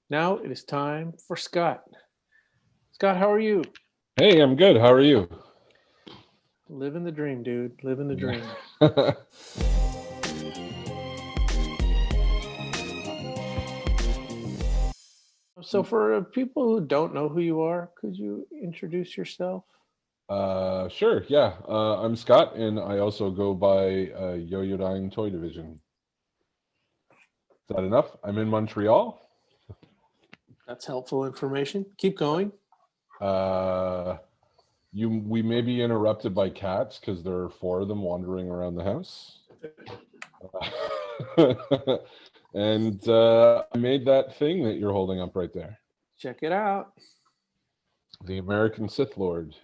Now it is time for Scott. Scott, how are you? Hey, I'm good. How are you? Living the dream, dude. Living the dream. Yeah. So, for people who don't know who you are, could you introduce yourself? Sure. Yeah. I'm Scott, and I also go by Yoyodyne Toy Division. Is that enough? I'm in Montreal. That's helpful information. Keep going. Uh, we may be interrupted by cats because there are four of them wandering around the house. And I made that thing that you're holding up right there. Check it out. The American Sith Lord.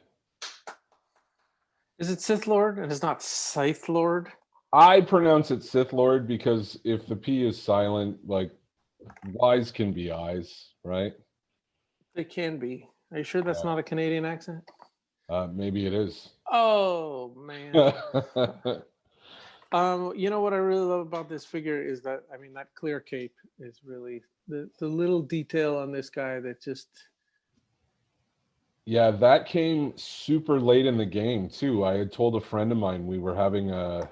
Is it Sith Lord and it's not Scythe Lord? I pronounce it Sith Lord because if the P is silent, like Y's can be I's, right? It can be. Are you sure that's not a Canadian accent? Maybe it is. Oh, man. You know what I really love about this figure is that, I mean, that clear cape is really the little detail on this guy that just. Yeah, that came super late in the game too. I had told a friend of mine we were having a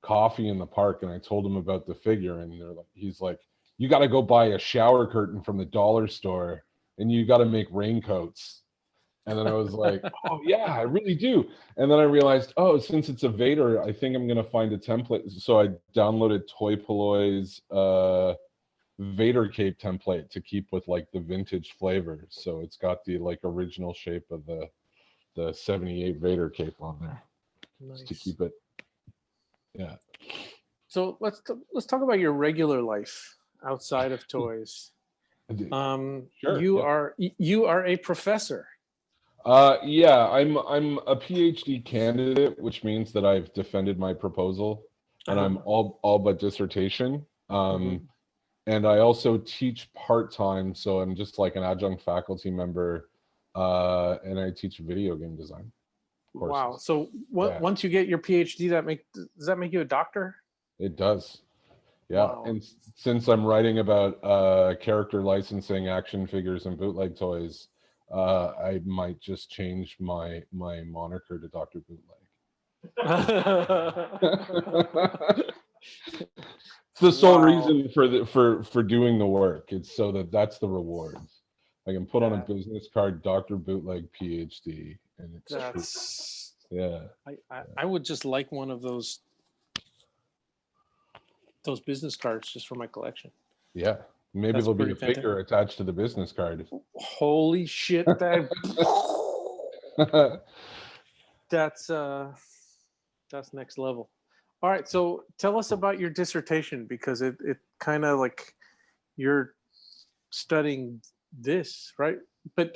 coffee in the park, and I told him about the figure, and he's like, "You got to go buy a shower curtain from the dollar store, and you got to make raincoats." And then I was like, "Oh yeah, I really do." And then I realized, oh, since it's a Vader, I think I'm gonna find a template. So I downloaded Toy Polloi Vader cape template to keep with like the vintage flavor. So it's got the like original shape of the 78 Vader cape on there. Nice. Just to keep it. Yeah. So let's talk about your regular life outside of toys. Sure. You are a professor. Yeah, I'm a PhD candidate, which means that I've defended my proposal, and I'm all but dissertation. And I also teach part-time, so I'm just like an adjunct faculty member, and I teach video game design courses. Wow. So once you get your PhD, does that make you a doctor? It does. Yeah. Wow. And since I'm writing about character licensing, action figures, and bootleg toys, I might just change my moniker to Dr. Bootleg. It's the sole reason for doing the work. It's so that's the rewards. I can put on a business card, Dr. Bootleg PhD, and it's true. Yeah. I would just like one of those business cards just for my collection. Yeah. Maybe there'll be a figure attached to the business card. Holy shit! That's next level. All right, so tell us about your dissertation, because it kind of like you're studying this, right? But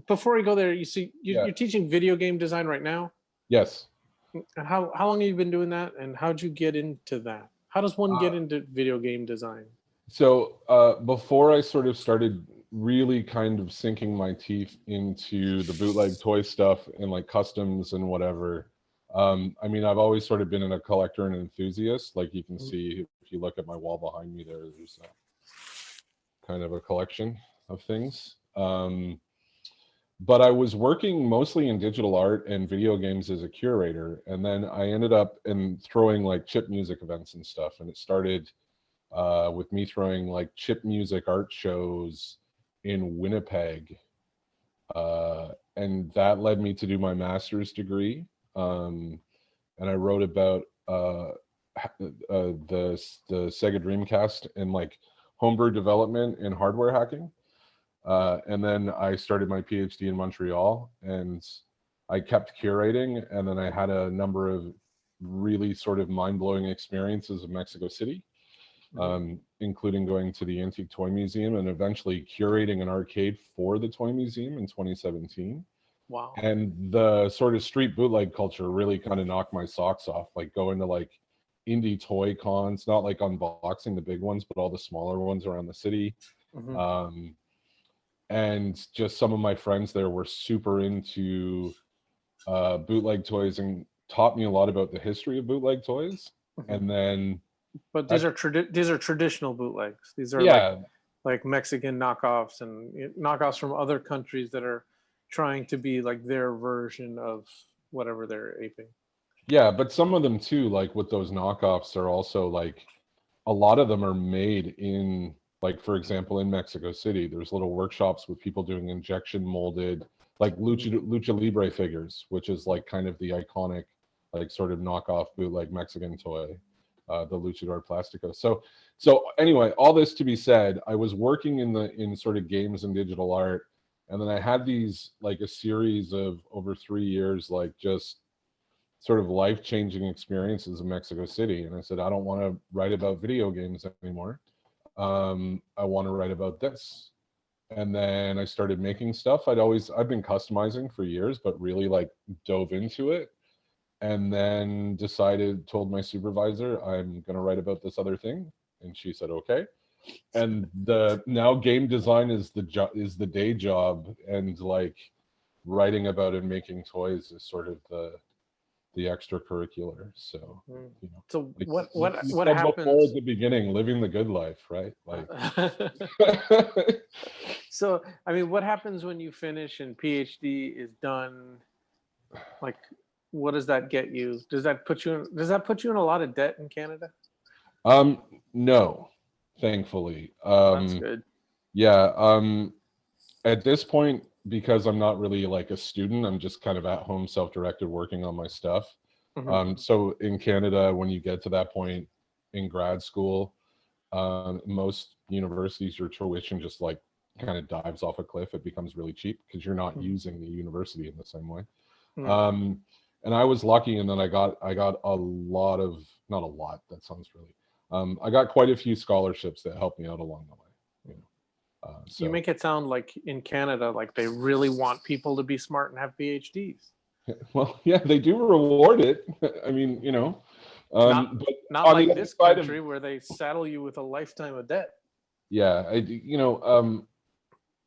before we go there, you see, you're teaching video game design right now. Yes. And how long have you been doing that, and how'd you get into that? How does one get into video game design? So before I sort of started really kind of sinking my teeth into the bootleg toy stuff and like customs and whatever, I mean, I've always sort of been a collector and enthusiast. Like you can see if you look at my wall behind me there's kind of a collection of things. But I was working mostly in digital art and video games as a curator. And then I ended up throwing like chip music events and stuff. And it started with me throwing like chip music art shows in Winnipeg. And that led me to do my master's degree. And I wrote about the Sega Dreamcast and like homebrew development and hardware hacking. And then I started my PhD in Montreal, and I kept curating. And then I had a number of really sort of mind-blowing experiences in Mexico City, including going to the Antique Toy Museum and eventually curating an arcade for the Toy Museum in 2017. Wow. And the sort of street bootleg culture really kind of knocked my socks off, like going to like indie toy cons, not like unboxing the big ones, but all the smaller ones around the city. And just some of my friends there were super into bootleg toys and taught me a lot about the history of bootleg toys. And then but these are traditional bootlegs. These are like Mexican knockoffs and knockoffs from other countries that are trying to be like their version of whatever they're aping. Yeah, but some of them too, like with those knockoffs, are also like a lot of them are made in, like, for example, in Mexico City, there's little workshops with people doing injection molded, like lucha libre figures, which is like kind of the iconic, like sort of knockoff bootleg Mexican toy, the luchador plastico. So anyway, all this to be said, I was working in sort of games and digital art, and then I had these like a series of over 3 years, like just sort of life-changing experiences in Mexico City. And I said, I don't want to write about video games anymore. I want to write about this. And then I started making stuff. I've been customizing for years, but really like dove into it. And then told my supervisor, I'm going to write about this other thing. And she said, okay. And now game design is the day job, and like writing about and making toys is sort of the extracurricular. So, you know, So like what said happens before at the beginning, living the good life, right? Like so I mean, what happens when you finish and PhD is done? Like, what does that get you? Does that put you in a lot of debt in Canada? No, thankfully. That's good. Yeah, at this point, because I'm not really like a student, I'm just kind of at home, self-directed, working on my stuff. So in Canada, when you get to that point in grad school, most universities, your tuition just like kind of dives off a cliff. It becomes really cheap because you're not using the university in the same way. And I was lucky, and then I got a lot of, not a lot, that sounds really, I got quite a few scholarships that helped me out along the way. You know, so you make it sound like in Canada, like they really want people to be smart and have PhDs. well, yeah, they do reward it. I mean, you know, Not but like this country where they saddle you with a lifetime of debt. Yeah,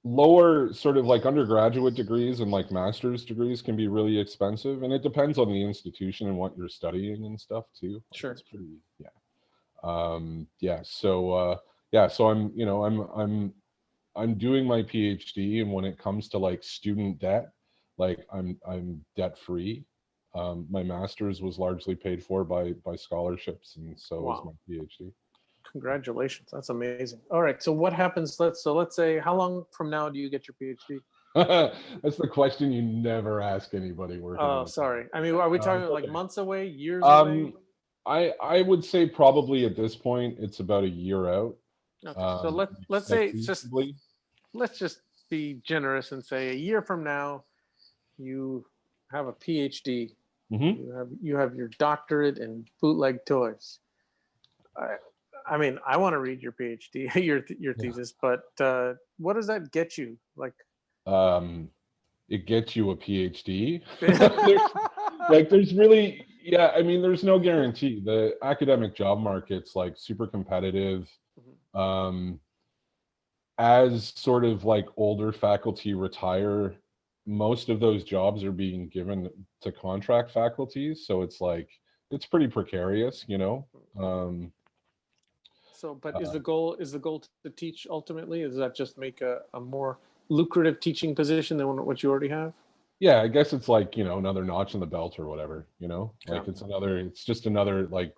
lower sort of like undergraduate degrees and like master's degrees can be really expensive, and it depends on the institution and what you're studying and stuff too. Sure. It's pretty, yeah. So I'm doing my PhD, and when it comes to like student debt, like I'm debt free. My master's was largely paid for by scholarships, and so was my PhD. Congratulations, that's amazing. All right, so what happens? Let's say, how long from now do you get your PhD? That's the question you never ask anybody working. Oh, sorry. I mean, are we talking like months away, years away? I would say probably at this point it's about a year out. Okay, so let's say let's just be generous and say a year from now you have a PhD. You have your doctorate in bootleg toys. I mean, I want to read your PhD, your thesis, but what does that get you? Like, it gets you a PhD. there's really, I mean, there's no guarantee. The academic job market's like super competitive. As sort of like older faculty retire, most of those jobs are being given to contract faculties, so it's like it's pretty precarious, you know. So, but is the goal to teach ultimately? Is that just make a more lucrative teaching position than what you already have? Yeah, I guess it's like, you know, another notch in the belt or whatever, you know, like it's just another like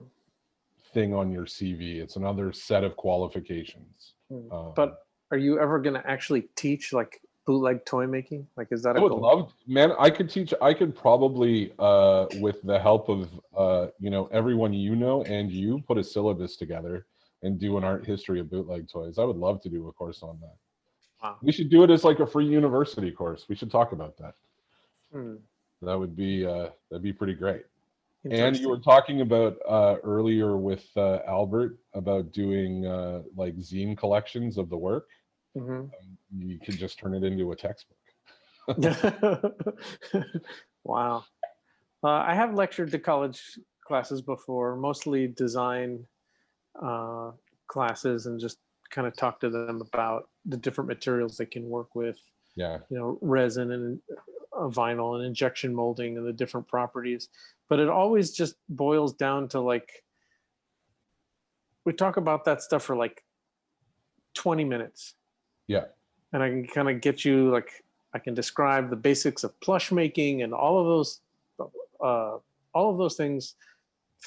thing on your CV. It's another set of qualifications. But are you ever going to actually teach like bootleg toy making? Like, is that a goal? I would love, man, I could probably, with the help of, you know, everyone, you know, and you put a syllabus together and do an art history of bootleg toys. I would love to do a course on that. Wow. We should do it as like a free university course. We should talk about that. That would be that'd be pretty great. And you were talking about earlier with Albert about doing like zine collections of the work. You could just turn it into a textbook. Wow. I have lectured to college classes before, mostly design classes, and just kind of talk to them about the different materials they can work with. Yeah. You know, resin and vinyl and injection molding and the different properties. But it always just boils down to like, we talk about that stuff for like 20 minutes. Yeah. And I can kind of get you, like, I can describe the basics of plush making and all of those things,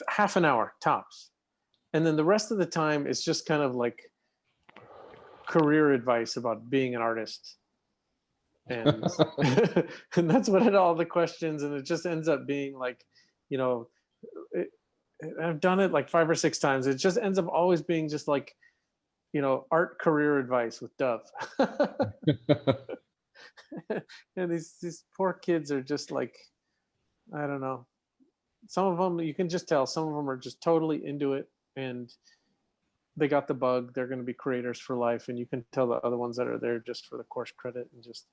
half an hour tops. And then the rest of the time is just kind of like career advice about being an artist. And and that's what it all the questions, and it just ends up being like, you know, I've done it like 5 or 6 times. It just ends up always being just like, you know, art career advice with Dove. And these poor kids are just like, I don't know. Some of them, you can just tell, some of them are just totally into it, and they got the bug. They're going to be creators for life. And you can tell the other ones that are there just for the course credit and just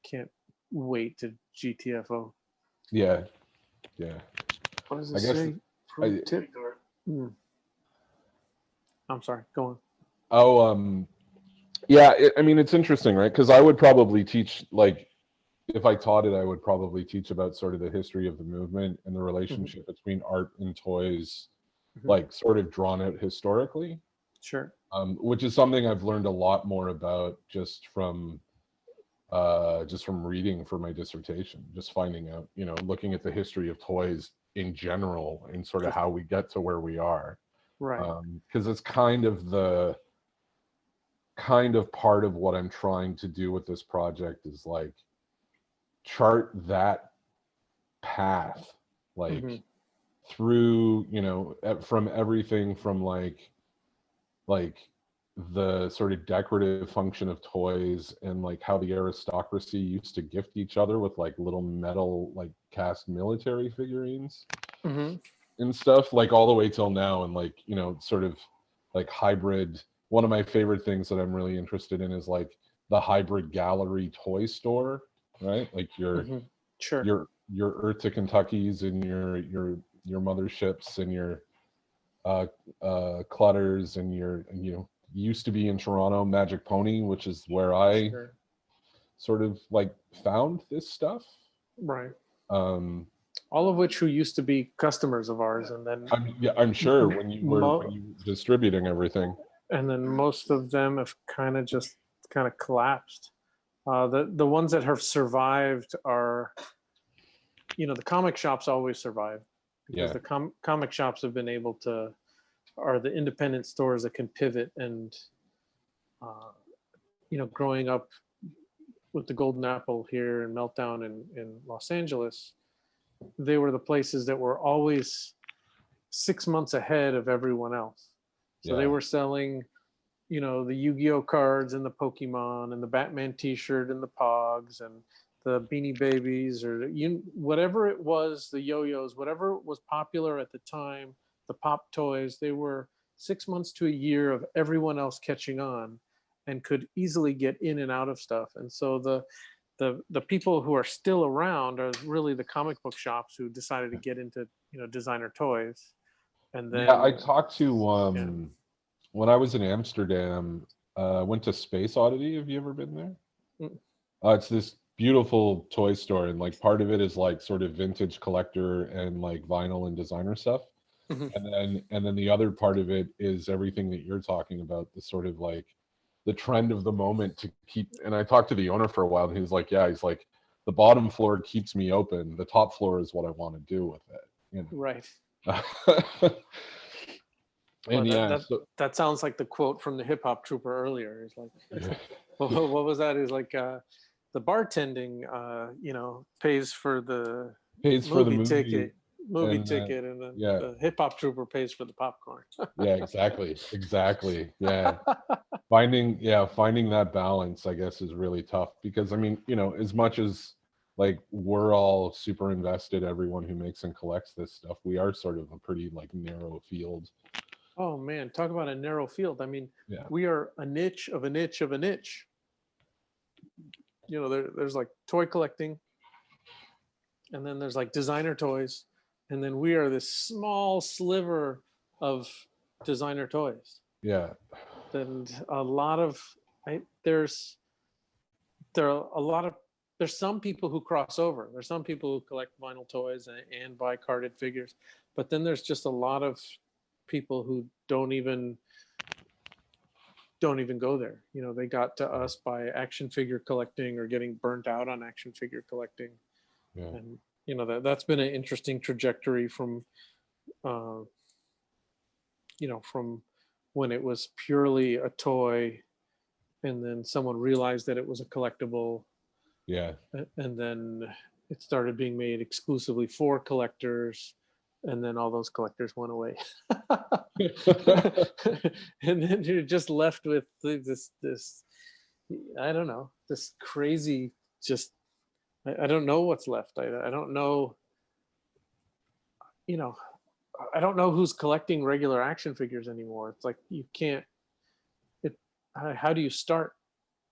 can't wait to GTFO. Yeah. Yeah. What does I it guess say? Pro tip. I'm sorry, go on. Oh, yeah, I mean, it's interesting, right? Because I would probably teach, like, if I taught it, I would probably teach about sort of the history of the movement and the relationship between art and toys, like sort of drawn out historically. Sure. Which is something I've learned a lot more about just from reading for my dissertation, just finding out, you know, looking at the history of toys in general and sort of how we get to where we are. Right. Because it's kind of part of what I'm trying to do with this project is like chart that path, like through, you know, from everything from like the sort of decorative function of toys and like how the aristocracy used to gift each other with like little metal like cast military figurines and stuff, like all the way till now, and like, you know, sort of like hybrid. One of my favorite things that I'm really interested in is like the hybrid gallery toy store, right? Like your Earth to Kentuckys and your motherships and your clutters and your, you know, used to be in Toronto Magic Pony, which is where I sort of like found this stuff. Right. All of which who used to be customers of ours, and then I'm sure when you were distributing everything. And then most of them have kind of collapsed. The ones that have survived are, you know, the comic shops always survive because the comic shops have been able to, are the independent stores that can pivot. And you know, growing up with the Golden Apple here in Meltdown in Los Angeles, they were the places that were always 6 months ahead of everyone else. So they were selling, you know, the Yu-Gi-Oh cards and the Pokemon and the Batman t-shirt and the Pogs and the Beanie Babies, or whatever it was, the yo-yos, whatever was popular at the time, the pop toys. They were 6 months to a year of everyone else catching on and could easily get in and out of stuff. And so the people who are still around are really the comic book shops who decided to get into, you know, designer toys. And then I talked to when I was in Amsterdam, went to Space Oddity. Have you ever been there? It's this beautiful toy store, and like part of it is like sort of vintage collector and like vinyl and designer stuff. And then the other part of it is everything that you're talking about, the sort of like the trend of the moment to keep. And I talked to the owner for a while, and he was like, yeah, he's like, the bottom floor keeps me open, the top floor is what I want to do with it, you know? Right. And well, that sounds like the quote from the Hip Hop Trooper earlier. He's like, what was that? He's like, the bartending, you know, pays for the movie ticket, and then the Hip Hop Trooper pays for the popcorn. Yeah, exactly. Yeah. Finding that balance, I guess, is really tough, because I mean, you know, as much as like we're all super invested, everyone who makes and collects this stuff, we are sort of a pretty like narrow field. Oh man, talk about a narrow field. I mean, we are a niche of a niche of a niche. You know, there's like toy collecting, and then there's like designer toys, and then we are this small sliver of designer toys. Yeah. And a lot of there's some people who cross over. There's some people who collect vinyl toys and buy carded figures, but then there's just a lot of people who don't even don't even go there. You know, they got to us by action figure collecting or getting burnt out on action figure collecting. Yeah. And you know, that's been an interesting trajectory from you know, from when it was purely a toy and then someone realized that it was a collectible, Yeah. and then it started being made exclusively for collectors, and then all those collectors went away. And then you're just left with this I don't know, this crazy, just I don't know what's left. I don't know, you know, I don't know who's collecting regular action figures anymore. It's like you can't. It. How do you start?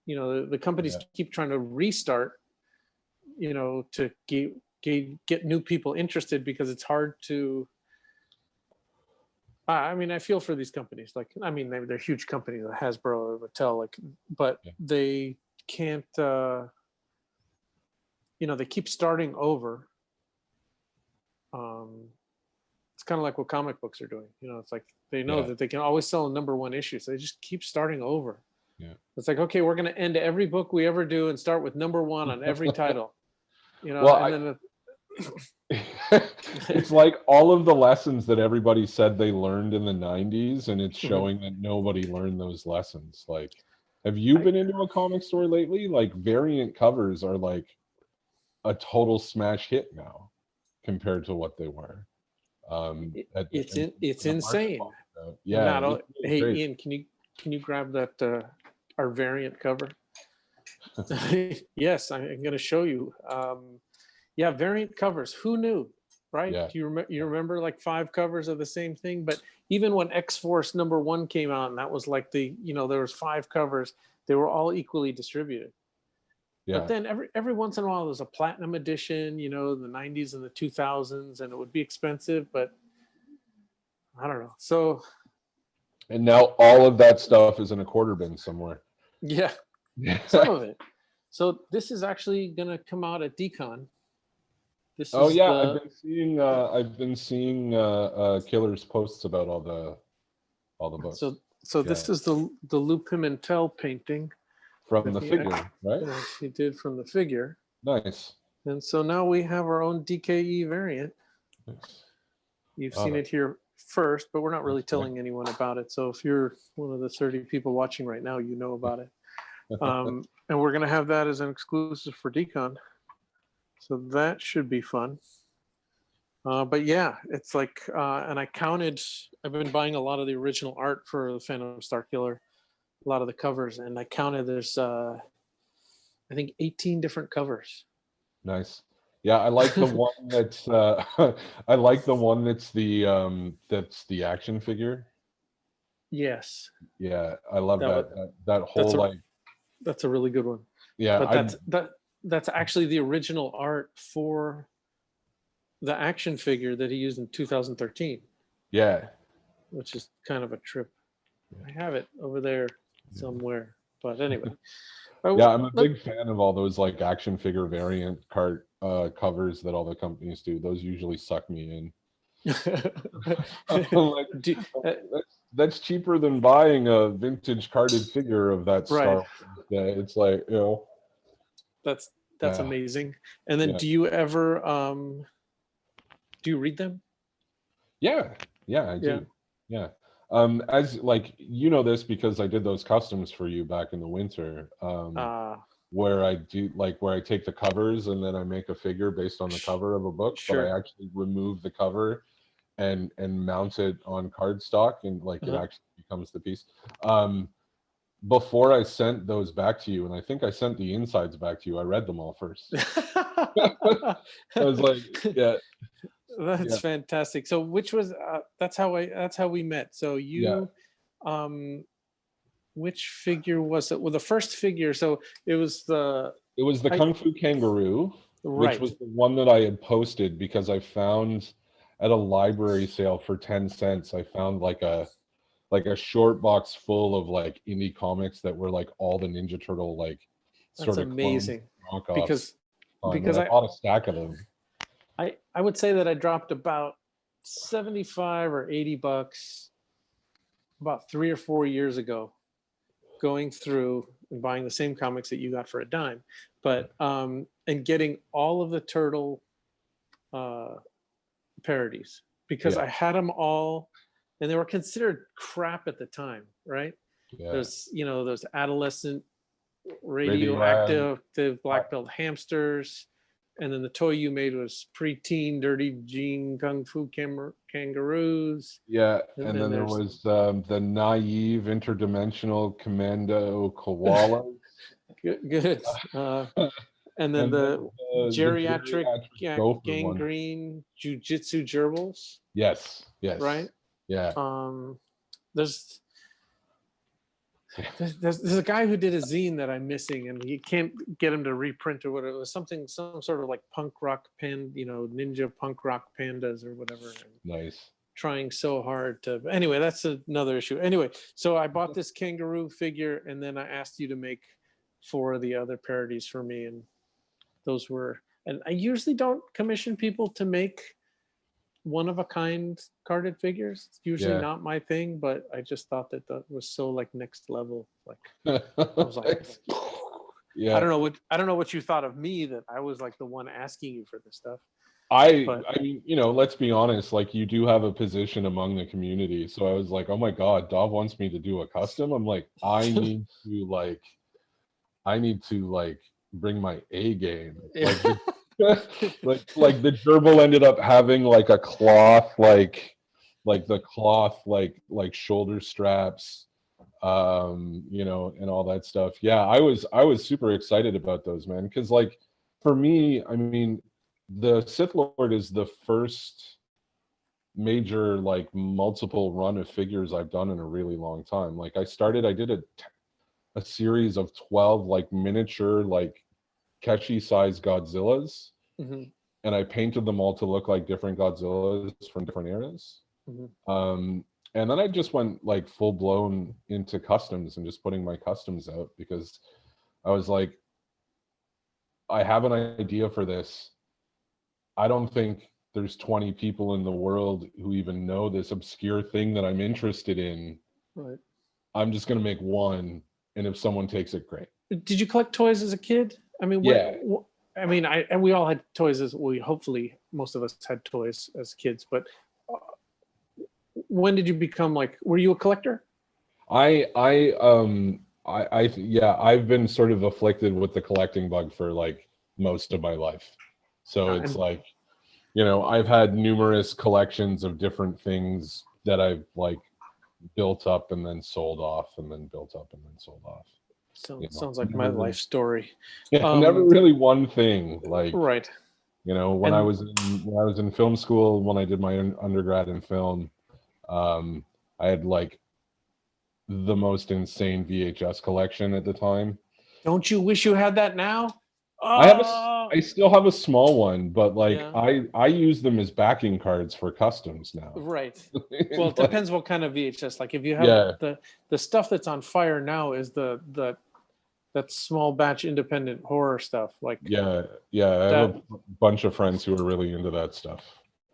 You know, the companies Yeah. keep trying to restart. You know, to get new people interested, because it's hard to. I mean, I feel for these companies. Like, I mean, they're huge companies, like Hasbro, Mattel, like, but Yeah. they can't. You know, they keep starting over. It's kind of like what comic books are doing. You know, it's like they know Yeah. that they can always sell #1 issue, so they just keep starting over. Yeah. It's like, okay, we're going to end every book we ever do and start with #1 on every title. You know, Well, and then it's like all of the lessons that everybody said they learned in the 90s, and it's showing that nobody learned those lessons. Like, have you been into a comic store lately? Like, variant covers are like a total smash hit now compared to what they were. it's the Marx insane. box, yeah, it's really Hey, great. Ian, can you grab that our variant cover? Yes, I'm going to show you. Yeah, variant covers. Who knew, right? Yeah. Do you remember like 5 covers of the same thing? But even when X-Force #1 came out, and that was like you know, there was 5 covers, they were all equally distributed. Yeah. But then every once in a while there's a platinum edition, you know, the 90s and the 2000s, and it would be expensive, but I don't know. So And now all of that stuff is in a quarter bin somewhere. yeah, some of it. So this is actually going to come out at Decon. This Oh is yeah, the I've been seeing Killer's posts about all the books. so this is the Lou Pimentel painting From that the figure, right? he did from the figure. Nice. And so now we have our own DKE variant. Nice. You've seen it here first, but we're not really Okay. telling anyone about it. So if you're one of the 30 people watching right now, you know about it. And we're going to have that as an exclusive for Decon. So that should be fun. But yeah, it's like, and I've been buying a lot of the original art for the Phantom Star Killer, a lot of the covers, and I counted there's, I think 18 different covers. Nice. Yeah, I like the one that's I like the one that's the action figure. Yes. Yeah, I love that whole that's a really good one. yeah, But that's actually the original art for the action figure that he used in 2013. yeah. Which is kind of a trip. I have it over there somewhere. But anyway. Yeah, I'm a big fan of all those like action figure variant covers that all the companies do. Those usually suck me in. Like, that's cheaper than buying a vintage carded figure of that Star Wars. Yeah, it's like, you know. That's amazing. And then do you ever do you read them? Yeah, I do. Yeah. As like, you know this because I did those customs for you back in the winter. Where I take the covers and then I make a figure based on the cover of a book, but I actually remove the cover and mount it on cardstock, and like it actually becomes the piece. Before I sent those back to you, and I think I sent the insides back to you, I read them all first. I was like, yeah. That's fantastic. So which was that's how we met. So you which figure was it? Well, the first figure, so it was the Kung Fu Kangaroo, which was the one that I had posted because I found at a library sale for 10 cents. I found like a short box full of like indie comics that were like all the Ninja Turtle like sort of amazing knockoffs. Because I bought a stack of them. I would say that I dropped about 75 or $80 about 3 or 4 years ago going through and buying the same comics that you got for a dime, but and getting all of the turtle parodies, because Yeah. I had them all, and they were considered crap at the time, right? Yeah. There's, you know, those adolescent Radioactive. radioactive, the black-billed hamsters, and then the toy you made was preteen dirty jean kung fu kangaroos. Yeah, And and then then there there's was the naive interdimensional commando koalas. good. And then And then the the geriatric geriatric gopher one. gangrene jujitsu gerbils, Yes, yes. right? Yeah. There's there's a guy who did a zine that I'm missing, and he can't get him to reprint or whatever. It was something, some sort of like punk rock you know, ninja punk rock pandas or whatever. Nice. Trying so hard to, anyway, that's another issue. Anyway, so I bought this kangaroo figure, and then I asked you to make 4 of the other parodies for me, and those were, and I usually don't commission people to make one of a kind carded figures. It's usually Yeah. not my thing, but I just thought that that was so like next level. Like I was like, yeah. I don't know what you thought of me, that I was like the one asking you for this stuff. I mean, you know, let's be honest, like you do have a position among the community. So I was like, oh my God, Dov wants me to do a custom. I'm like, I need to like bring my A game. Yeah. Like the gerbil ended up having like a cloth, like the cloth, like shoulder straps, you know, and all that stuff. Yeah, I was super excited about those, man. Cause like for me, I mean, the Sith Lord is the first major like multiple run of figures I've done in a really long time. Like I did a series of 12 like miniature like Keshi size Godzillas, Mm-hmm. and I painted them all to look like different Godzillas from different eras. Mm-hmm. And then I just went like full blown into customs and just putting my customs out, because I was like, I have an idea for this. I don't think there's 20 people in the world who even know this obscure thing that I'm interested in. Right. I'm just going to make one, and if someone takes it, great. Did you collect toys as a kid? I mean, Yeah. and we all had toys as hopefully most of us had toys as kids, but when did you become like, were you a collector? Yeah, I've been sort of afflicted with the collecting bug for like most of my life. So it's like, you know, I've had numerous collections of different things that I've like built up and then sold off, and then built up and then sold off. Sounds like my life story. Yeah, never really one thing. Like, right. You know, when I was in film school, when I did my undergrad in film, I had like the most insane VHS collection at the time. Don't you wish you had that now? I still have a small one, but like Yeah. I use them as backing cards for customs now. Right. Well, it depends what kind of VHS. Like if you have the stuff that's on fire now is that small batch independent horror stuff. Like yeah, I have a bunch of friends who are really into that stuff.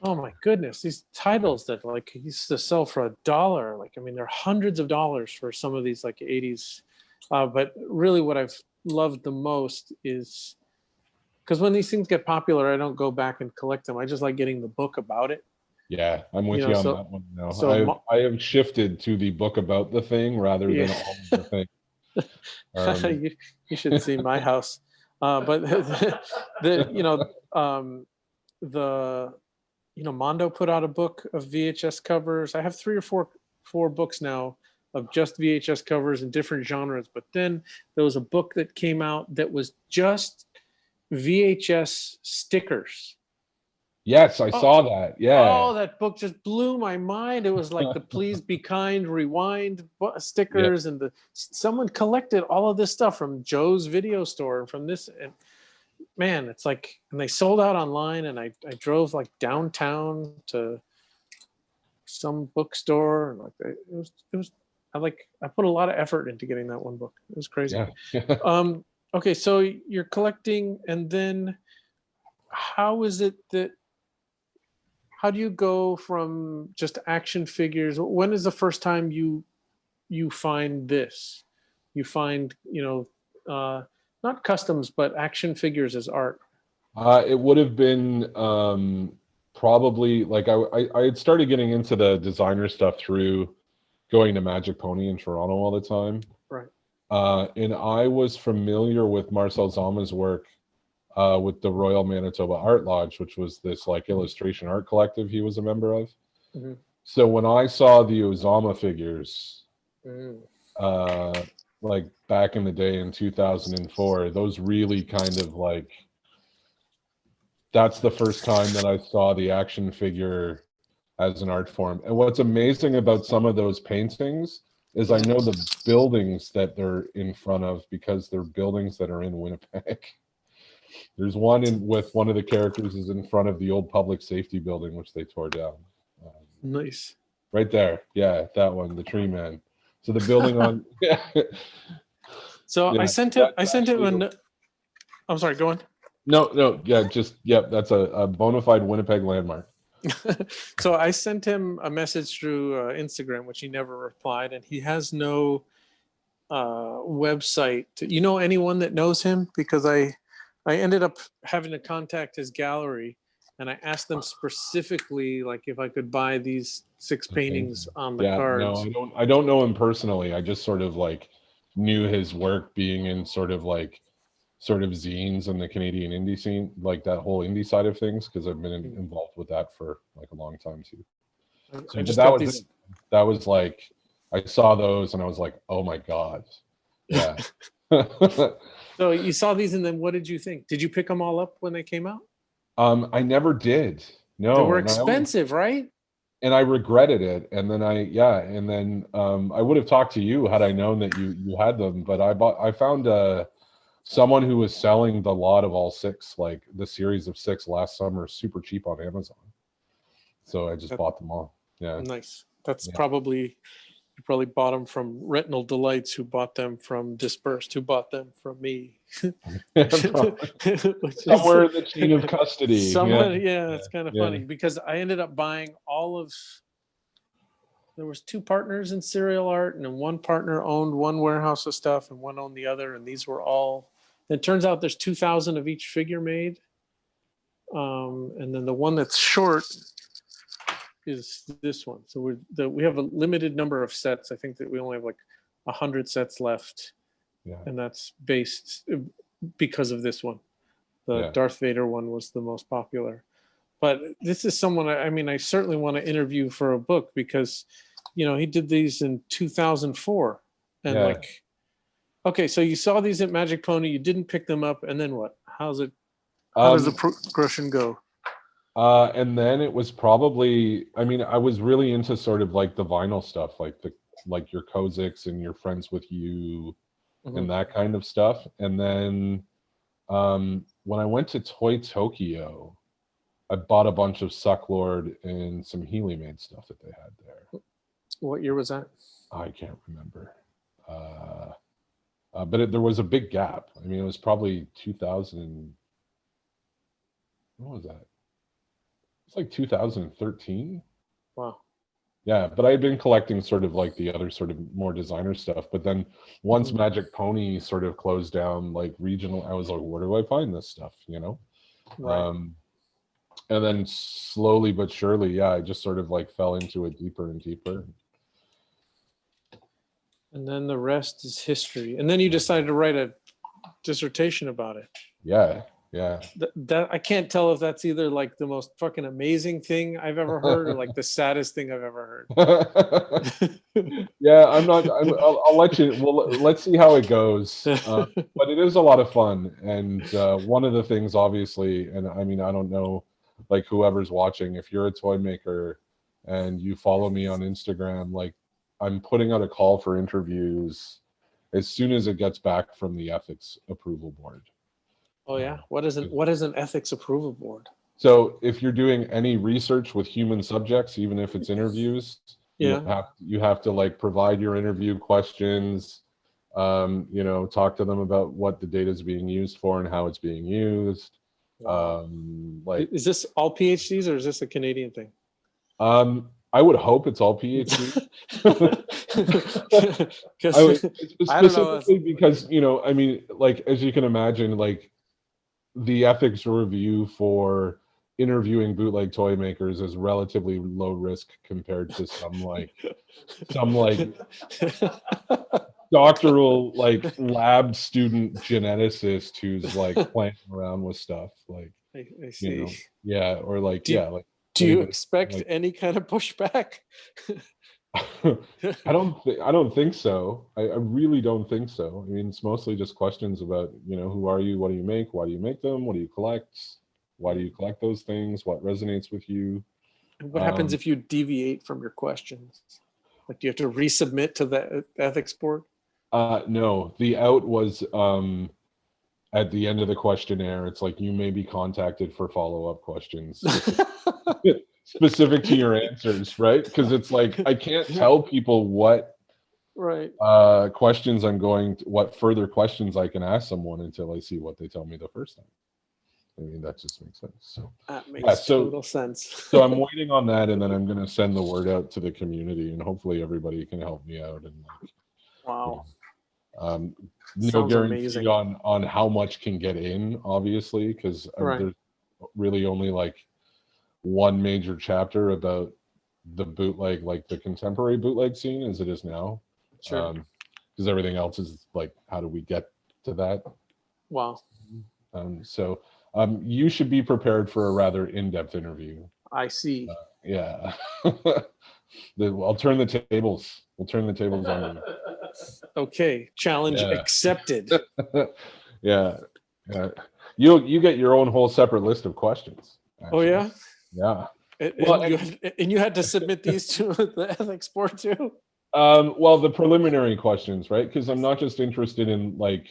Oh my goodness, these titles that like used to sell for $1. Like I mean, they're hundreds of dollars for some of these like 80s. But really, what I've loved the most is, because when these things get popular, I don't go back and collect them. I just like getting the book about it. Yeah, I'm with you on that one now. So I have shifted to the book about the thing rather than all of the thing. You should see my house. But Mondo put out a book of VHS covers. I have 3 or 4 books now of just VHS covers in different genres. But then there was a book that came out that was just VHS stickers. Yes, I saw that. Yeah. Oh, that book just blew my mind. It was like the Please Be Kind Rewind stickers, and someone collected all of this stuff from Joe's video store and from this. And man, it's like, and they sold out online, and I drove like downtown to some bookstore, and like it was I put a lot of effort into getting that one book. It was crazy. Yeah. Okay, so you're collecting, and then how do you go from just action figures? When is the first time you find this? you find, not customs, but action figures as art? It would have been probably like I had started getting into the designer stuff through going to Magic Pony in Toronto all the time. Right. And I was familiar with Marcel Zama's work with the Royal Manitoba Art Lodge, which was this like illustration art collective he was a member of. Mm-hmm. So when I saw the Ozama figures, Mm. like back in the day in 2004, those really kind of like, that's the first time that I saw the action figure as an art form. And what's amazing about some of those paintings is I know the buildings that they're in front of because they're buildings that are in Winnipeg. There's one with one of the characters is in front of the old public safety building, which they tore down. Nice. Right there. Yeah, that one, the tree man. So the building on. Yeah. So Yeah, I sent him I'm sorry, go on. No, yeah, that's a bona fide Winnipeg landmark. So I sent him a message through Instagram, which he never replied, and he has no website. You know anyone that knows him? Because I ended up having to contact his gallery, and I asked them specifically, like, if I could buy these 6 paintings on the cards. No, I don't know him personally. I just sort of like knew his work being in sort of zines and the Canadian indie scene, like that whole indie side of things, because I've been involved with that for like a long time too. So that was like, I saw those and I was like, oh my God. Yeah. So you saw these, and then what did you think? Did you pick them all up when they came out? I never did. No. They were expensive, right? And I regretted it. And then I would have talked to you had I known that you had them, but I found someone who was selling the lot of all 6, like the series of 6 last summer, super cheap on Amazon. So I just bought them all. Yeah. Nice. That's probably, you probably bought them from Retinal Delights, who bought them from Dispersed, who bought them from me. Somewhere in the chain of custody. It's kind of funny because I ended up buying there was 2 partners in serial art, and then one partner owned one warehouse of stuff and one owned the other, and these were all, it turns out there's 2,000 of each figure made, and then the one that's short is this one. So we have a limited number of sets. I think that we only have like 100 sets left, and that's based because of this one. The Darth Vader one was the most popular. But this is someone, I certainly want to interview for a book because, he did these in 2004. And okay, so you saw these at Magic Pony, you didn't pick them up, and then what? How does the progression go? And then it was probably, I was really into sort of like the vinyl stuff, like your Koziks and your Friends with You and that kind of stuff. And then when I went to Toy Tokyo, I bought a bunch of Sucklord and some Healy made stuff that they had there. What year was that? I can't remember. But there was a big gap. It was probably 2000. What was that? It's like 2013. Wow. Yeah, but I had been collecting sort of like the other sort of more designer stuff. But then once Magic Pony sort of closed down, like regional, I was like, where do I find this stuff? Right. And then slowly but surely, I just sort of like fell into it deeper and deeper. And then the rest is history. And then you decided to write a dissertation about it. Yeah. That I can't tell if that's either like the most fucking amazing thing I've ever heard or like the saddest thing I've ever heard. Yeah, I'll let you. Well, let's see how it goes. But it is a lot of fun, and one of the things, obviously, and I don't know, like whoever's watching, if you're a toy maker and you follow me on Instagram, like I'm putting out a call for interviews as soon as it gets back from the ethics approval board. Oh yeah, what is an ethics approval board? So if you're doing any research with human subjects, even if it's interviews, you have to like provide your interview questions, talk to them about what the data is being used for and how it's being used. Wow. Is this all PhDs or is this a Canadian thing? I would hope it's all PhD. I would, I don't know. specifically because, you know, I mean, like, as you can imagine, like, the ethics review for interviewing bootleg toy makers is relatively low risk compared to some doctoral like lab student geneticist who's like playing around with stuff, like, I you see. know, yeah, or like, Do, yeah, like do you anybody expect like any kind of pushback? I don't think so. I really don't think so. I mean, it's mostly just questions about, you know, who are you, what do you make, why do you make them, what do you collect, why do you collect those things, what resonates with you. What happens if you deviate from your questions? Like, do you have to resubmit to the ethics board? No, the out was at the end of the questionnaire. It's like, you may be contacted for follow-up questions specific to your answers, right? Because it's like, I can't tell people what Right. questions what further questions I can ask someone until I see what they tell me the first time. I mean, that just makes sense. So That makes yeah, so total sense. so I'm waiting on that, and then I'm going to send the word out to the community, and hopefully everybody can help me out. And like, Wow. No Sounds guarantee amazing. on how much can get in, obviously, because Right. there's really only like one major chapter about the bootleg, like the contemporary bootleg scene as it is now. Sure. Because everything else is like, how do we get to that? Wow. So you should be prepared for a rather in-depth interview. I see. Yeah. I'll turn the tables. We'll turn the tables on you. Okay. Challenge accepted. Yeah. You get your own whole separate list of questions. Actually. Oh yeah. Yeah. And you had to submit these to the ethics board too. Well, the preliminary questions, right? Because I'm not just interested in like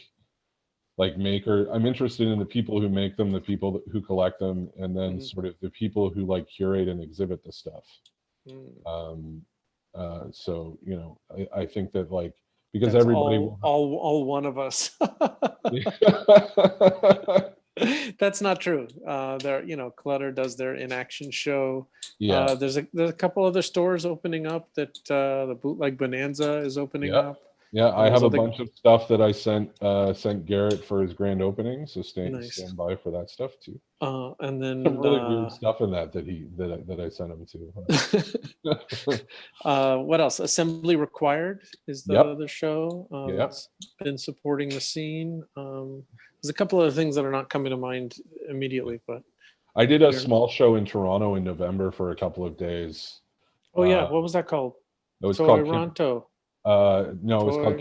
maker. I'm interested in the people who make them, the people who collect them, and then sort of the people who like curate and exhibit the stuff. So, you know, I think that like, because that's everybody all one of us. That's not true. There, you know, Clutter does their in-action show. Yeah. There's a couple other stores opening up. That the Bootleg Bonanza is opening up. Yeah, I have a bunch of stuff that I sent Garrett for his grand opening, so stand by for that stuff too. And then some really weird stuff in that I sent him to. What else? Assembly Required is the other show that's been supporting the scene. There's a couple of things that are not coming to mind immediately, but I did a small show in Toronto in November for a couple of days. Oh yeah, what was that called? It was Toy called Ronto. No, it was called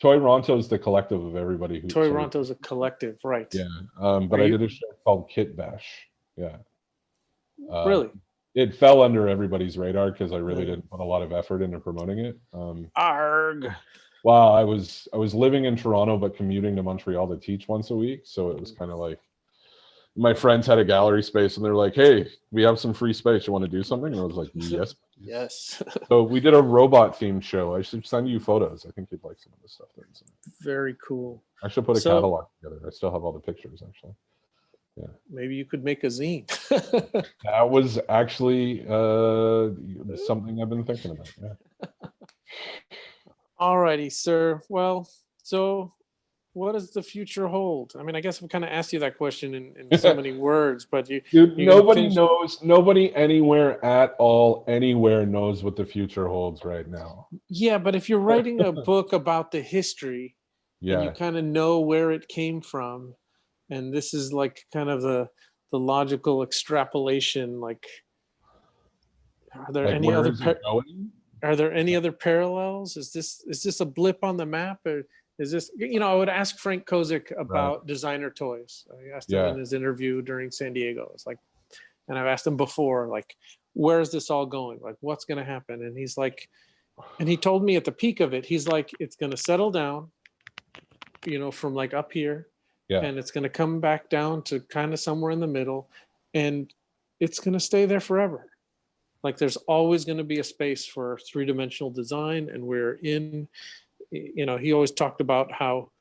Toy Ronto is the collective of everybody who. Toy Ronto is a collective, right? Yeah, but I did a show called Kit Bash. Yeah. Really? It fell under everybody's radar because I really didn't put a lot of effort into promoting it. Arg. Well, I was living in Toronto but commuting to Montreal to teach once a week, so it was kind of like, my friends had a gallery space and they're like, "Hey, we have some free space. You want to do something?" And I was like, "Yes." Yes. So we did a robot themed show. I should send you photos. I think you'd like some of the stuff there. Very cool. I should put a catalog together. I still have all the pictures actually. Yeah. Maybe you could make a zine. That was actually something I've been thinking about. Yeah. All righty, sir. Well, so what does the future hold? I mean, I guess I've kind of asked you that question in so many words, but Dude, nobody knows. Nobody anywhere at all, anywhere knows what the future holds right now. Yeah, but if you're writing a book about the history, and you kind of know where it came from, and this is like kind of the logical extrapolation, like, are there any other are there any other parallels? Is this a blip on the map, or is this, you know, I would ask Frank Kozik about designer toys. I asked him in his interview during San Diego. It's like, and I've asked him before, like, where's this all going? Like, what's going to happen? And he's like, and he told me at the peak of it, he's like, it's going to settle down, you know, from like up here, and it's going to come back down to kind of somewhere in the middle, and it's going to stay there forever. Like, there's always going to be a space for three-dimensional design, and we're in, you know, he always talked about how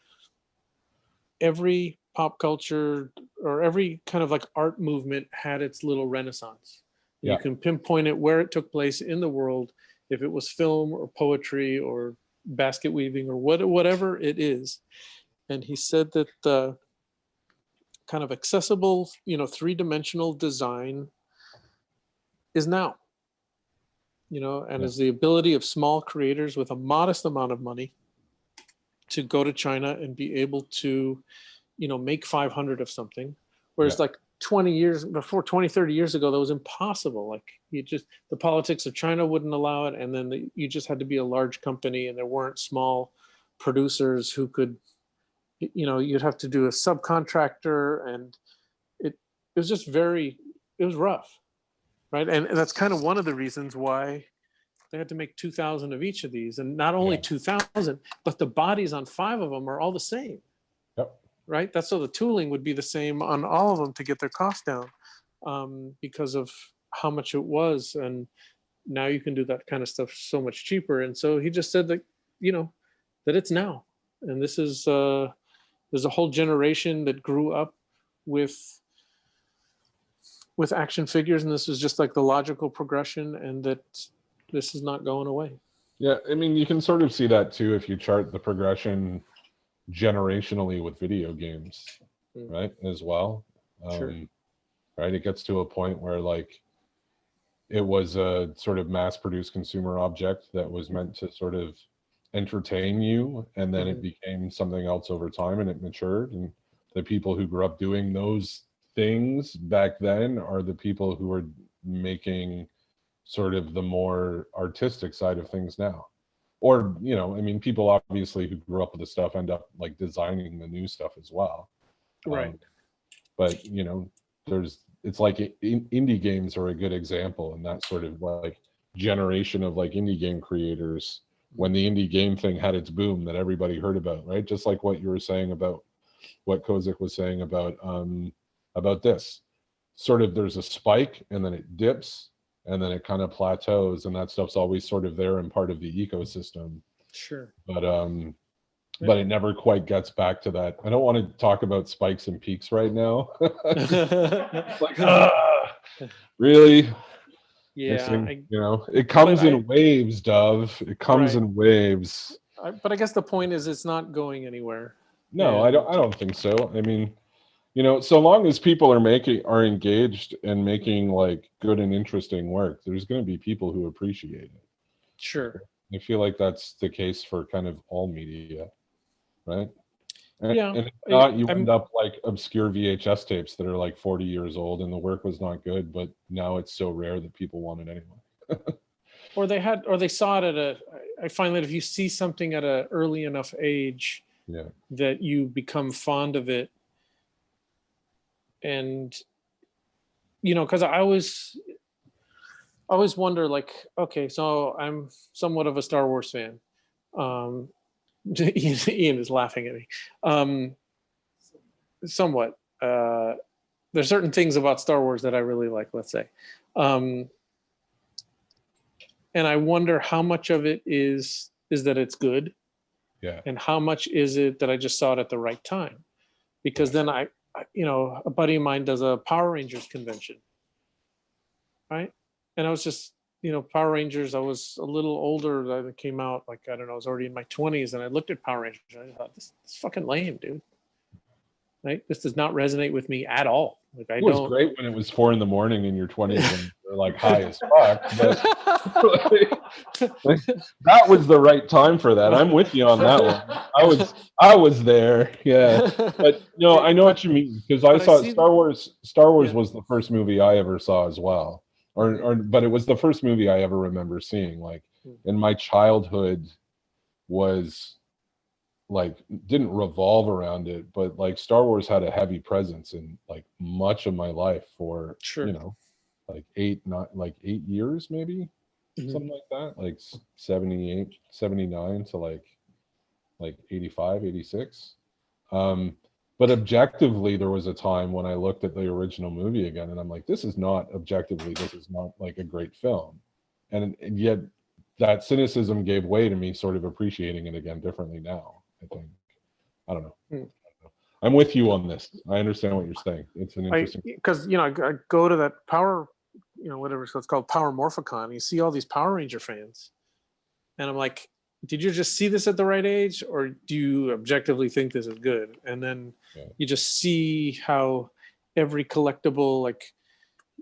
every pop culture or every kind of like art movement had its little renaissance. Yeah. You can pinpoint it where it took place in the world, if it was film or poetry or basket weaving or whatever it is. And he said that the kind of accessible, three-dimensional design is now, and is the ability of small creators with a modest amount of money to go to China and be able to, make 500 of something. Whereas like 20, 30 years ago, that was impossible. Like the politics of China wouldn't allow it. And then you just had to be a large company, and there weren't small producers who could, you'd have to do a subcontractor, and it was just it was rough. Right. And that's kind of one of the reasons why they had to make 2,000 of each of these, and not only 2,000, but the bodies on 5 of them are all the same. Yep. Right. That's so the tooling would be the same on all of them to get their cost down, because of how much it was. And now you can do that kind of stuff so much cheaper. And so he just said that, that it's now. And this is, there's a whole generation that grew up with action figures, and this is just like the logical progression, and that this is not going away. Yeah, I mean, you can sort of see that too if you chart the progression generationally with video games, right, as well. Sure. Right, it gets to a point where like it was a sort of mass-produced consumer object that was meant to sort of entertain you, and then it became something else over time, and it matured, and the people who grew up doing those things back then are the people who are making sort of the more artistic side of things now. Or, I mean, people obviously who grew up with the stuff end up like designing the new stuff as well. Right. But, it's like indie games are a good example, and that sort of like generation of like indie game creators, when the indie game thing had its boom that everybody heard about, right? Just like what you were saying about what Kozik was saying about this. Sort of there's a spike, and then it dips, and then it kind of plateaus, and that stuff's always sort of there and part of the ecosystem. Sure. But it never quite gets back to that. I don't want to talk about spikes and peaks right now. Like, really? Yeah. It comes in waves, Dove. It comes in waves. But I guess the point is it's not going anywhere. No, I don't think so. I mean, so long as people are engaged and making like good and interesting work, there's going to be people who appreciate it. Sure. I feel like that's the case for kind of all media, right? And if not, you end up like obscure VHS tapes that are like 40 years old, and the work was not good, but now it's so rare that people want it anyway. Or they saw it I find that if you see something at an early enough age, that you become fond of it. And because I always wonder, like, okay, so I'm somewhat of a Star Wars fan. Ian is laughing at me. Somewhat. There's certain things about Star Wars that I really like, let's say. And I wonder how much of it is that it's good. Yeah. And how much is it that I just saw it at the right time? Because then a buddy of mine does a Power Rangers convention, right? And I was just, Power Rangers, I was a little older that it came out, like, I don't know, I was already in my 20s, and I looked at Power Rangers and I thought, this is fucking lame, dude. Right? This does not resonate with me at all. Like, it was great when it was 4 a.m. in your 20s and you're like high as fuck, but that was the right time for that. I'm with you on that one. I was there, yeah. But no, I know what you mean, because I saw Star Wars. Star Wars was the first movie I ever saw as well, but it was the first movie I ever remember seeing. Like in my childhood, was like didn't revolve around it, but like Star Wars had a heavy presence in like much of my life for like 8 years maybe, something like that, like 78 79 to like 85 86. But objectively there was a time when I looked at the original movie again and I'm like, this is not like a great film, and yet that cynicism gave way to me sort of appreciating it again differently now. I think. I don't know. I'm with you on this. I understand what you're saying. It's an interesting, because I go to that Power whatever it's called, Power Morphicon. You see all these Power Ranger fans, and I'm like, did you just see this at the right age, or do you objectively think this is good? And then you just see how every collectible, like,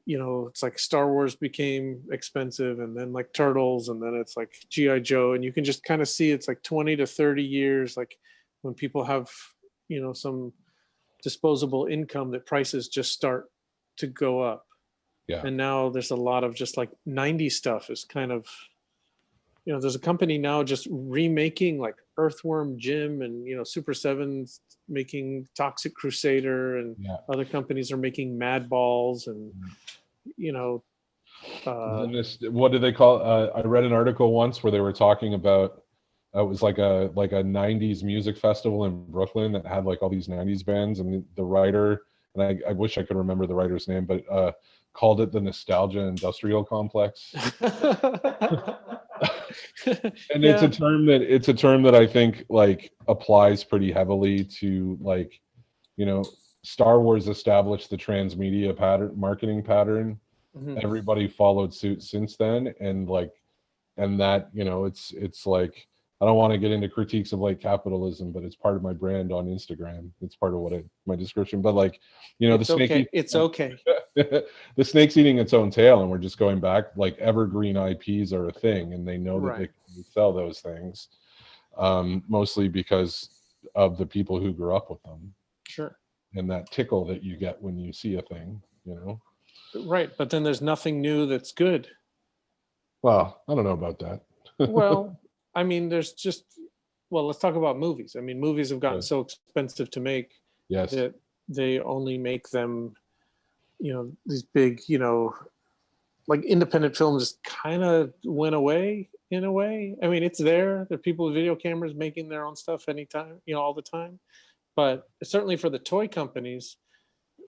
it's like Star Wars became expensive, and then like Turtles, and then it's like GI Joe, and you can just kind of see it's like 20 to 30 years, like when people have some disposable income, that prices just start to go up. And now there's a lot of just like 90s stuff is kind of, there's a company now just remaking like Earthworm Jim, and Super 7's making Toxic Crusader, and other companies are making Mad Balls, and what do they call? I read an article once where they were talking about it was like a 90s music festival in Brooklyn that had like all these 90s bands, and the writer, and I wish I could remember the writer's name, but called it the Nostalgia Industrial Complex. And it's a term that I think like applies pretty heavily to like, Star Wars established the transmedia marketing pattern. Everybody followed suit since then, and that, it's like, I don't want to get into critiques of like capitalism, but it's part of my brand on Instagram. It's part of my description. But like, it's okay. It's okay. The snake's eating its own tail, and we're just going back. Like evergreen IPs are a thing, and they know that they can sell those things, mostly because of the people who grew up with them. Sure. And that tickle that you get when you see a thing, Right, but then there's nothing new that's good. Well, I don't know about that. Well, I mean, let's talk about movies. I mean, movies have gotten so expensive to make that they only make them, these big, like independent films kind of went away in a way. I mean, it's there. There are people with video cameras making their own stuff anytime, all the time. But certainly for the toy companies,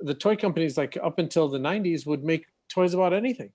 like up until the 90s would make toys about anything.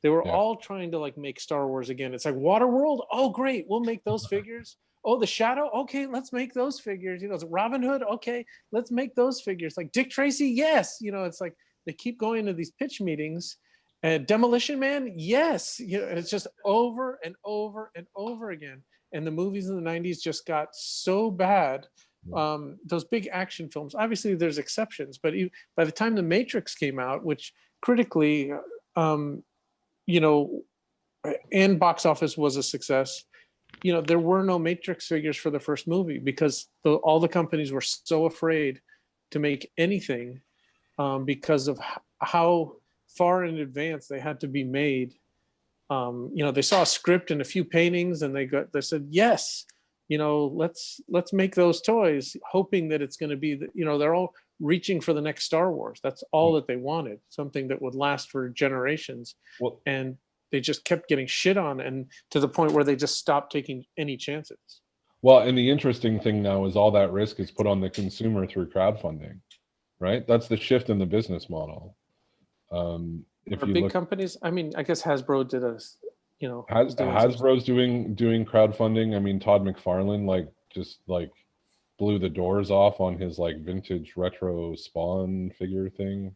They were all trying to like make Star Wars again. It's like Waterworld. Oh, great. We'll make those figures. Oh, the Shadow. Okay, let's make those figures. Robin Hood. Okay, let's make those figures. Like Dick Tracy. Yes. It's like they keep going to these pitch meetings. And Demolition Man. Yes. It's just over and over and over again. And the movies in the 90s just got so bad. Those big action films, obviously there's exceptions, but by the time The Matrix came out, which critically, and box office was a success, there were no Matrix figures for the first movie because all the companies were so afraid to make anything because of how far in advance they had to be made. They saw a script and a few paintings, and they said, yes, let's make those toys, hoping that it's going to be, they're all reaching for the next Star Wars. That's all that they wanted, something that would last for generations. And they just kept getting shit on, and to the point where they just stopped taking any chances. Well, and the interesting thing now is all that risk is put on the consumer through crowdfunding, right? That's the shift in the business model. If for big companies, I mean, I guess Hasbro did Hasbro's doing crowdfunding. I mean, Todd McFarlane just blew the doors off on his vintage retro Spawn figure thing.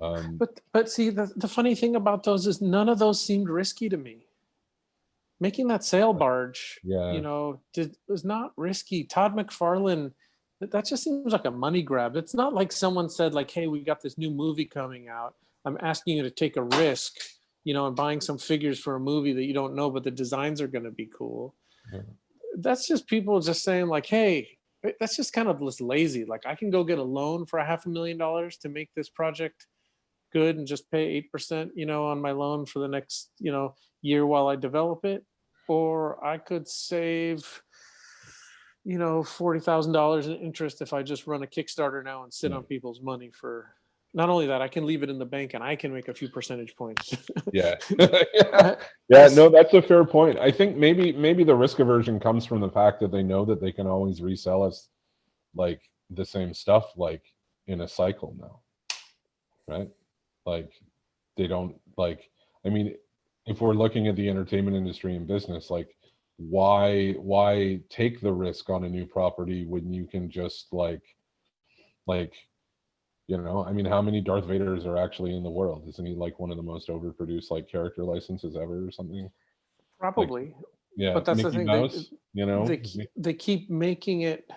But see, the funny thing about those is none of those seemed risky to me. Making that sail barge, was not risky. Todd McFarlane, that just seems like a money grab. It's not like someone said hey, we got this new movie coming out. I'm asking you to take a risk, and buying some figures for a movie that you don't know, but the designs are going to be cool. Yeah. That's just people just saying hey, that's just kind of lazy. I can go get a loan for $500,000 to make this project good and just pay 8%, on my loan for the next, year while I develop it. Or I could save, $40,000 in interest if I just run a Kickstarter now and sit on people's money for. Not only that, I can leave it in the bank and I can make a few percentage points. Yeah. No, that's a fair point. I think maybe the risk aversion comes from the fact that they know that they can always resell us the same stuff in a cycle now, right? They don't I mean, if we're looking at the entertainment industry and business, why take the risk on a new property when you can just You know, I mean, how many Darth Vaders are actually in the world? Isn't he like one of the most overproduced like character licenses ever or something? Like, Probably, yeah, but that's the Mickey thing. Mouse, you know? They keep making it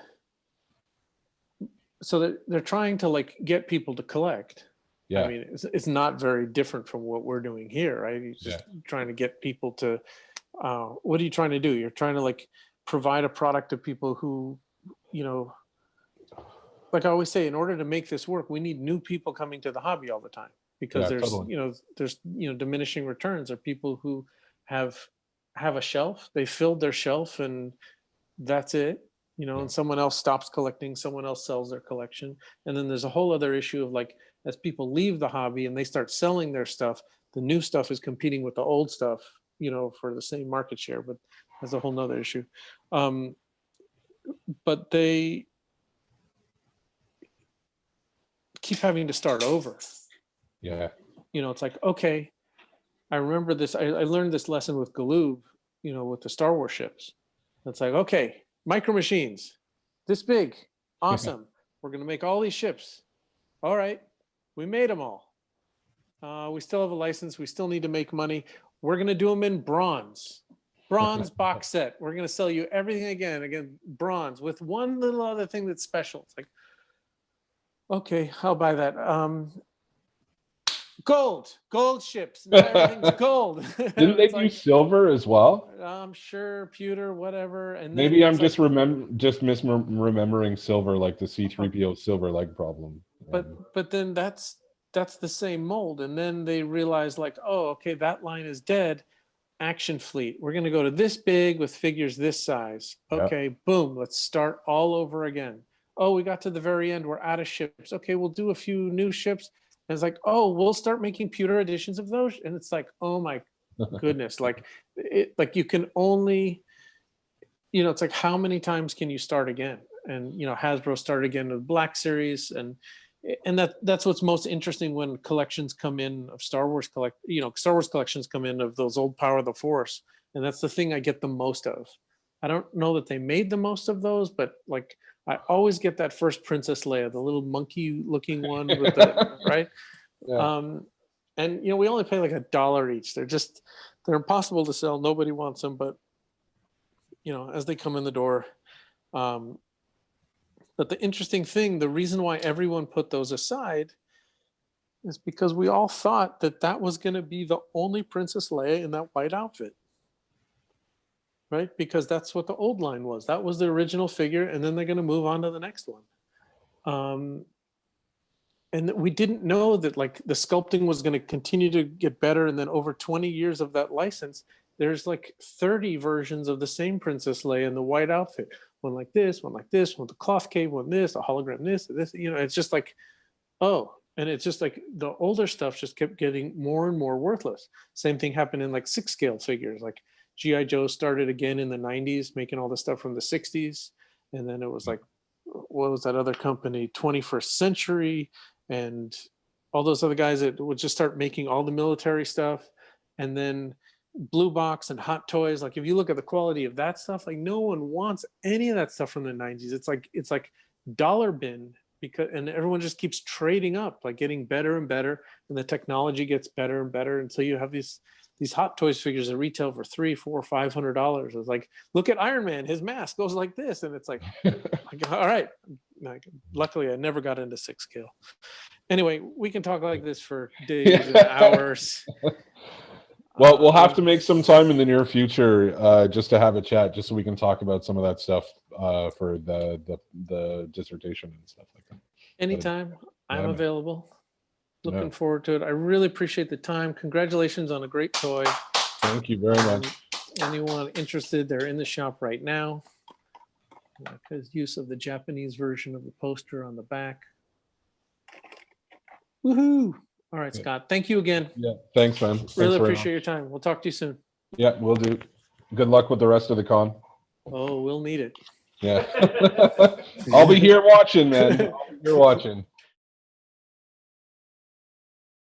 so that they're trying to like get people to collect. I Yeah, mean, it's not very different from what we're doing here, right? You're just trying to get people to. What are you trying to do? You're trying to like provide a product to people who, you know, like I always say, in order to make this work, we need new people coming to the hobby all the time because yeah, totally. there's diminishing returns. Are people who have a shelf, they filled their shelf and that's it, Yeah, and someone else stops collecting, someone else sells their collection, and then there's a whole other issue of like as people leave the hobby and they start selling their stuff, the new stuff is competing with the old stuff, for the same market share, but that's a whole nother issue. um, but they keep having to start over. yeah. It's like, okay, I remember this. I learned this lesson with Galoob, with the Star Wars ships. It's like, okay, micro machines, this big, awesome. We're going to make all these ships. All right, we made them all. We still have a license. We still need to make money. We're going to do them in bronze box set. We're going to sell you everything again, bronze with one little other thing that's special. It's like, okay, I'll buy that. Gold ships. Now everything's gold. Didn't they do silver as well? I'm sure, pewter, whatever. And then Maybe I'm just misremembering silver, like the C-3PO silver leg problem. But then that's the same mold. And then they realize like, oh, okay, that line is dead. Action fleet. We're going to go to this big with figures this size. Okay, boom. Let's start all over again. Oh, we got to the very end. We're out of ships. Okay, we'll do a few new ships. And it's like, oh, we'll start making pewter editions of those. And it's like, oh my goodness. Like you can only, it's like, how many times can you start again? And, Hasbro started again with Black Series. And that's what's most interesting when collections come in of Star Wars Star Wars collections come in of those old Power of the Force. And that's the thing I get the most of. I don't know that they made the most of those, but like, I always get that first Princess Leia, the little monkey looking one with the, right? Yeah. And, we only pay like $1 each. They're impossible to sell. Nobody wants them, but, as they come in the door. But the interesting thing, the reason why everyone put those aside is because we all thought that was going to be the only Princess Leia in that white outfit. Right? Because that's what the old line was. That was the original figure, and then they're going to move on to the next one. And we didn't know that like the sculpting was going to continue to get better, and then over 20 years of that license, there's like 30 versions of the same Princess Leia in the white outfit. One like this, one with the cloth cape, one this, a hologram this. It's just like, oh. And it's just like the older stuff just kept getting more and more worthless. Same thing happened in like 6-scale figures. Like G.I. Joe started again in the 90s, making all the stuff from the 60s. And then it was like, what was that other company? 21st Century and all those other guys that would just start making all the military stuff. And then Blue Box and Hot Toys. Like if you look at the quality of that stuff, like no one wants any of that stuff from the 90s. It's like dollar bin, and everyone just keeps trading up, like getting better and better. And the technology gets better and better until you have these Hot Toys figures that retail for $300, $400, $500. It's like, look at Iron Man, his mask goes like this. And it's like, all right. Like, luckily I never got into 6-scale. Anyway, we can talk like this for days and hours. Well, we'll have to make some time in the near future just to have a chat, just so we can talk about some of that stuff for the dissertation and stuff like that. Anytime. I'm available. Looking forward to it. I really appreciate the time. Congratulations on a great toy. Thank you very much. Anyone interested, they're in the shop right now. Because use of the Japanese version of the poster on the back. Woohoo! All right, Scott. Thank you again. Yeah, thanks, man. Really appreciate your time. We'll talk to you soon. Yeah, we'll do. Good luck with the rest of the con. Oh, we'll need it. Yeah. I'll be here watching, man. I'll be here watching.